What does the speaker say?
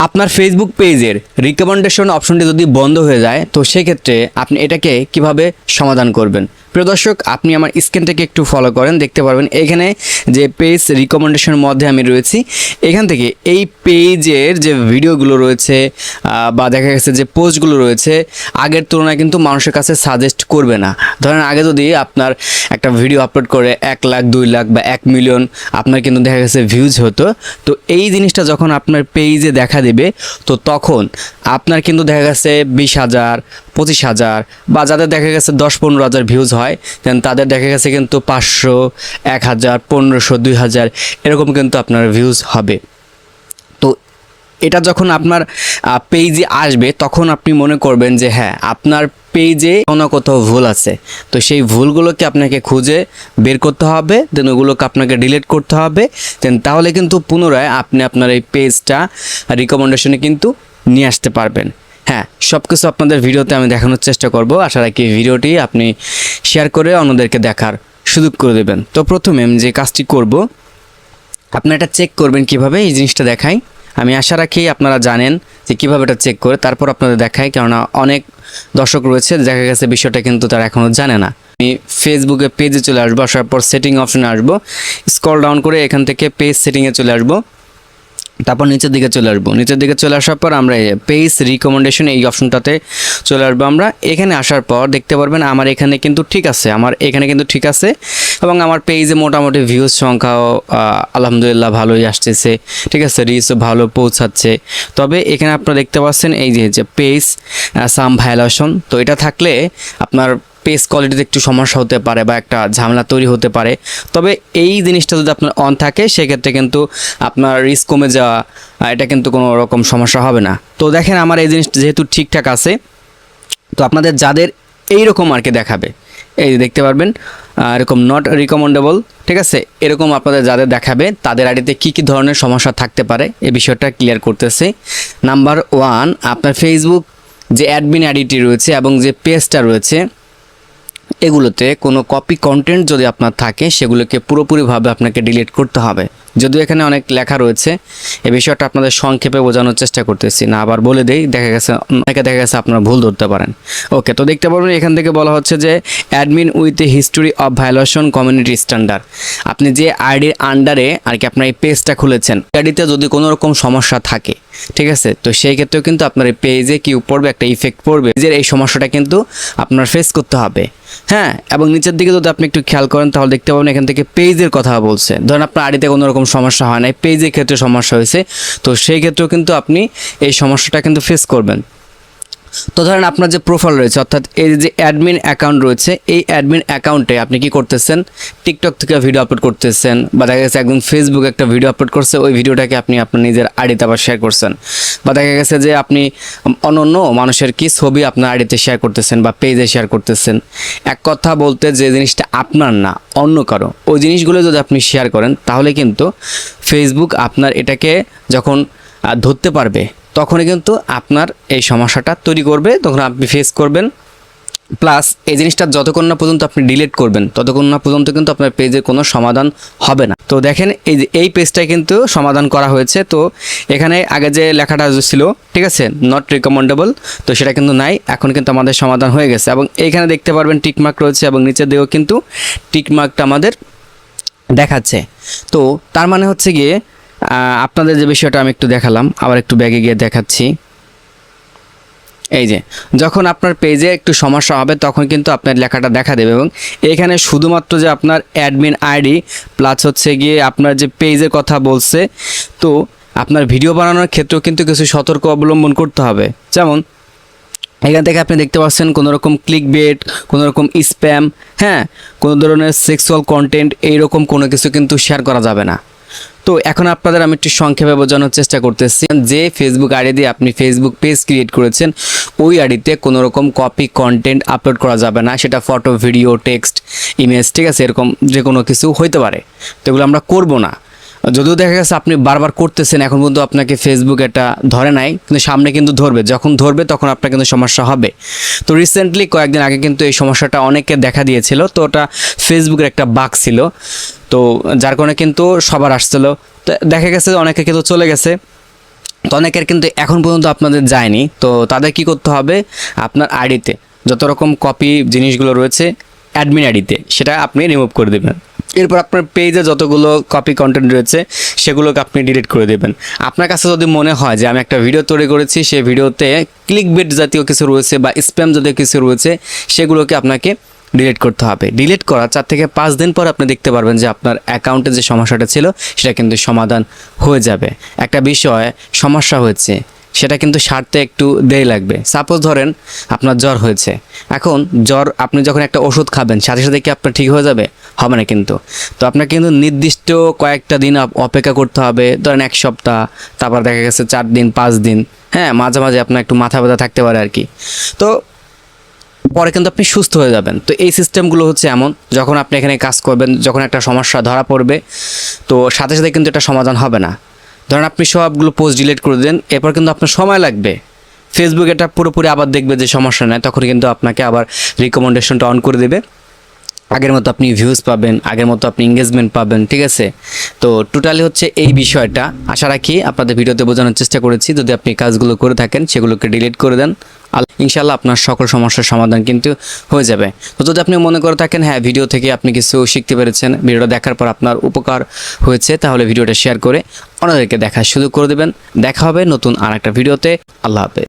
আপনার ফেসবুক পেজের রিকমেন্ডেশন অপশনটি যদি বন্ধ হয়ে যায় তো সেক্ষেত্রে আপনি এটাকে কিভাবে সমাধান করবেন। প্রিয় দর্শক, আপনি আমার স্ক্রিনটাকে একটু ফলো করেন, দেখতে পারবেন এখানে যে পেজ রিকমেন্ডেশনের মধ্যে আমি রয়েছি। এখান থেকে এই পেজের যে ভিডিওগুলো রয়েছে বা দেখা গেছে যে পোস্টগুলো রয়েছে আগের তুলনায় কিন্তু মানুষের কাছে সাজেস্ট করবে না। ধরেন আগে যদি আপনার একটা ভিডিও আপলোড করে 1 লাখ 2 লাখ বা 1 মিলিয়ন আপনার কিন্তু দেখা গেছে ভিউজ হতো, তো এই জিনিসটা যখন আপনার পেজে দেখা দেবে তো তখন আপনার কিন্তু দেখা গেছে 20,000 25,000 বা যাদের দেখা গেছে 10-15,000 ভিউজ হয় দেন তাদের দেখা গেছে কিন্তু 500 1000 1500 2000 এরকম কিন্তু আপনার ভিউজ হবে। তো এটা যখন আপনার পেজে আসবে তখন আপনি মনে করবেন যে হ্যাঁ আপনার পেজে কোনো কোথাও ভুল আছে, তো সেই ভুলগুলোকে আপনাকে খুঁজে বের করতে হবে, দেন ওগুলোকে আপনাকে ডিলিট করতে হবে, দেন তাহলে কিন্তু পুনরায় আপনি আপনার এই পেজটা রিকমেন্ডেশনে কিন্তু নিয়ে আসতে পারবেন। হ্যাঁ, সব কিছু আপনাদের ভিডিওতে আমি দেখানোর চেষ্টা করব। আশা রাখি ভিডিওটি আপনি শেয়ার করে অন্যদেরকে দেখার সুযোগ করে দেবেন। তো প্রথমে আমি যে কাজটি করব, আপনি এটা চেক করবেন কিভাবে, এই জিনিসটা দেখাই। আমি আশা রাখি আপনারা জানেন যে কীভাবে এটা চেক করে, তারপর আপনাদের দেখাই, কেননা অনেক দর্শক রয়েছে দেখা গেছে বিষয়টা কিন্তু তারা এখনও জানে না। আমি ফেসবুকে পেজে চলে আসবো, আসার পর সেটিং অপশনে আসবো, স্ক্রল ডাউন করে এখান থেকে পেজ সেটিংয়ে চলে আসবো, তারপর নিচের দিকে চলে আসবো। নিচের দিকে চলে আসার পর আমরা পেজ রিকমেন্ডেশন এই অপশনটাতে চলে আসবো। আমরা এখানে আসার পর দেখতে পারবেন আমার এখানে কিন্তু ঠিক আছে, এবং আমার পেজে মোটামুটি ভিউজ সংখ্যাও আলহামদুলিল্লাহ ভালোই আসতেছে, ঠিক আছে, রিচও ভালো পৌঁছাচ্ছে। তবে এখানে আপনারা দেখতে পাচ্ছেন এই যে পেজ সাম ভায়োলেশন, তো এটা থাকলে আপনার পেজ কোয়ালিটিতে একটু সমস্যা হতে পারে বা একটা ঝামেলা তৈরি হতে পারে। তবে এই জিনিসটা যদি আপনার অন থাকে সেক্ষেত্রে কিন্তু আপনার রিস্ক কমে যাওয়া, এটা কিন্তু কোনো রকম সমস্যা হবে না। তো দেখেন আমার এই জিনিসটা যেহেতু ঠিকঠাক আছে, তো আপনাদের যাদের এইরকম আর কি দেখাবে, এই দেখতে পারবেন এরকম নট রিকমেন্ডেবল, ঠিক আছে, এরকম আপনাদের যাদের দেখাবে তাদের আইডিতে কী কী ধরনের সমস্যা থাকতে পারে এই বিষয়টা ক্লিয়ার করতেছে। নাম্বার 1, আপনার ফেসবুক যে অ্যাডমিন আইডিটি রয়েছে এবং যে পেজটা রয়েছে এগুলোতে কোনো কপি কন্টেন্ট যদি আপনার থাকে সেগুলোকে পুরোপুরিভাবে আপনাকে ডিলিট করতে হবে। যদিও এখানে অনেক লেখা রয়েছে, এই বিষয়টা আপনাদের সংক্ষেপে বোঝানোর চেষ্টা করতেছি, না আবার বলে দেই, দেখা গেছে আপনারা ভুল ধরতে পারেন। ওকে, তো দেখতে পারবেন এখান থেকে বলা হচ্ছে যে admin with a history of violation community standard. আপনি যে আইডির আন্ডারে আর কি আপনার এই পেজটা খুলেছেন, আইডিতে যদি কোনো রকম সমস্যা থাকে, ঠিক আছে, তো সেই ক্ষেত্রেও কিন্তু আপনার এই পেজে কি পড়বে, একটা ইফেক্ট পড়বে, যে এই সমস্যাটা কিন্তু আপনার ফেস করতে হবে। হ্যাঁ, এবং নিচের দিকে যদি আপনি একটু খেয়াল করেন তাহলে দেখতে পাবেন এখান থেকে পেজের কথা বলছে। ধরেন আপনার আইডিতে কোনো রকম সমস্যা হয় নাই, পেজের ক্ষেত্রে সমস্যা হয়েছে, তো সেই ক্ষেত্রেও কিন্তু আপনি এই সমস্যাটা কিন্তু ফেস করবেন। তো ধরেন আপনার যে প্রোফাইল রয়েছে, অর্থাৎ এই যে অ্যাডমিন অ্যাকাউন্ট রয়েছে, এই অ্যাডমিন অ্যাকাউন্টে আপনি কি করতেছেন, টিকটক থেকে ভিডিও আপলোড করতেছেন, বা দেখা গেছে একদম ফেসবুকে একটা ভিডিও আপলোড করছে, ওই ভিডিওটাকে আপনি আপনার নিজের আইডিতে আবার শেয়ার করছেন, বা দেখা গেছে যে আপনি অন্য মানুষের কি ছবি আপনার আইডিতে শেয়ার করতেছেন বা পেজে শেয়ার করতেছেন। এক কথা বলতে যে জিনিসটা আপনার না অন্য কারো, ওই জিনিসগুলো যদি আপনি শেয়ার করেন তাহলে কিন্তু ফেসবুক আপনার এটাকে যখন ধরতে পারবে তখনই কিন্তু আপনার এই সমস্যাটা তৈরি করবে, তখন আপনি ফেস করবেন। প্লাস এই জিনিসটা যতক্ষণ না পর্যন্ত আপনি ডিলিট করবেন ততক্ষণ না পর্যন্ত কিন্তু আপনার পেজের কোনো সমাধান হবে না। তো দেখেন এই পেজটাই কিন্তু সমাধান করা হয়েছে। তো এখানে আগে যে লেখাটা ছিল, ঠিক আছে, নট রিকমেন্ডেবল, তো সেটা কিন্তু নাই, এখন কিন্তু আমাদের সমাধান হয়ে গেছে। এবং এইখানে দেখতে পারবেন টিকমার্ক রয়েছে এবং নিচের দিকেও কিন্তু টিকমার্কটা আমাদের দেখাচ্ছে। তো তার মানে হচ্ছে গিয়ে আপনাদের যে বিষয়টা আমি একটু দেখালাম, আবার একটু ব্যাগে গিয়ে দেখাচ্ছি। এই যে যখন আপনার পেজে একটু সমস্যা হবে তখন কিন্তু আপনার লেখাটা দেখা দেবে, এবং এখানে শুধুমাত্র যে আপনার অ্যাডমিন আইডি প্লাস হচ্ছে গিয়ে আপনার যে পেজের কথা বলছে, তো আপনার ভিডিও বানানোর ক্ষেত্রেও কিন্তু কিছু সতর্ক অবলম্বন করতে হবে। যেমন এখান থেকে আপনি দেখতে পাচ্ছেন কোনো রকম ক্লিকবেট, কোনো রকম স্প্যাম, হ্যাঁ, কোনো ধরনের সেক্সুয়াল কন্টেন্ট, এইরকম কোনো কিছু কিন্তু শেয়ার করা যাবে না। তো এখন আপনাদের আমি একটু সংক্ষেপে বোঝানোর চেষ্টা করতেছি যে ফেসবুক আইডি দিয়ে আপনি ফেসবুক পেজ ক্রিয়েট করেছেন, ওই আইডিতে কোনো রকম কপি কন্টেন্ট আপলোড করা যাবে না, সেটা ফটো, ভিডিও, টেক্সট, ইমেজ, ঠিক আছে, এরকম যে কোনো কিছু হইতে পারে, তো এগুলো আমরা করব না। যদিও দেখা গেছে আপনি বারবার করতেছেন, এখন পর্যন্ত আপনাকে ফেসবুক এটা ধরে নাই, কিন্তু সামনে কিন্তু ধরবে, যখন ধরবে তখন আপনার কিন্তু সমস্যা হবে। তো রিসেন্টলি কয়েকদিন আগে কিন্তু এই সমস্যাটা অনেকে দেখা দিয়েছিল, তো ওটা ফেসবুকের একটা বাগ ছিল, তো যার কারণে কিন্তু সবার আসছিল, তো দেখা গেছে অনেকে কিন্তু চলে গেছে। তো অনেকের কিন্তু এখন পর্যন্ত আপনাদের যায়নি, তো তাদের কি করতে হবে, আপনার আইডিতে যত রকম কপি জিনিসগুলো রয়েছে অ্যাডমিন আইডিতে সেটা আপনি রিমুভ করে দেবেন। এরপর আপনার পেজে যতগুলো কপি কন্টেন্ট রয়েছে সেগুলোকে আপনি ডিলিট করে দেবেন। আপনার কাছে যদি মনে হয় যে আমি একটা ভিডিও তৈরি করেছি, সেই ভিডিওতে ক্লিকবেট জাতীয় কিছু রয়েছে বা স্প্যাম জাতীয় কিছু রয়েছে, সেগুলোকে আপনাকে ডিলিট করতে হবে। ডিলিট করার 4 থেকে 5 দিন পর আপনি দেখতে পারবেন যে আপনার অ্যাকাউন্টে যে সমস্যাটা ছিল সেটা কিন্তু সমাধান হয়ে যাবে। একটা বিষয় সমস্যা হয়েছে সেটা কিন্তু সারতে একটু দেরি লাগবে। সাপোজ ধরেন আপনার জ্বর হয়েছে, এখন জ্বর আপনি যখন একটা ওষুধ খাবেন সাথে সাথে কি আপনার ঠিক হয়ে যাবে? হবে না কিন্তু। তো আপনাকে কিন্তু নির্দিষ্ট কয়েকটা দিন অপেক্ষা করতে হবে, ধরেন 1 সপ্তাহ, তারপর দেখা গেছে 4 দিন 5 দিন, হ্যাঁ মাঝে মাঝে আপনার একটু মাথা ব্যথা থাকতে পারে আর কি। তো পরে কিন্তু আপনি সুস্থ হয়ে যাবেন। তো এই সিস্টেমগুলো হচ্ছে এমন, যখন আপনি এখানে কাজ করবেন, যখন একটা সমস্যা ধরা পড়বে তো সাথে সাথে কিন্তু এটা সমাধান হবে না। ধরেন আপনি সবগুলো পোস্ট ডিলিট করে দেন, এরপর কিন্তু আপনার সময় লাগবে, ফেসবুক এটা পুরোপুরি আবার দেখবে যে সমস্যা নেই, তখন কিন্তু আপনাকে আবার রিকমেন্ডেশনটা অন করে দেবে। আগের মতো আপনি ভিউজ পাবেন, আগের মতো আপনি এঙ্গেজমেন্ট পাবেন, ঠিক আছে? তো টোটালি হচ্ছে এই বিষয়টা। আশা রাখি আপনাদের ভিডিওতে বোঝানোর চেষ্টা করেছি। যদি আপনি কাজগুলো করে থাকেন সেগুলোকে ডিলিট করে দেন, ইনশাল্লাহ আপনার সকল সমস্যার সমাধান কিন্তু হয়ে যাবে। তো যদি আপনি মনে করে থাকেন হ্যাঁ ভিডিও থেকে আপনি কিছু শিখতে পেরেছেন, ভিডিওটা দেখার পর আপনার উপকার হয়েছে, তাহলে ভিডিওটা শেয়ার করে অন্যদেরকে দেখার সুযোগ করে দেবেন। দেখা হবে নতুন আর একটা ভিডিওতে। আল্লাহ হাফেজ।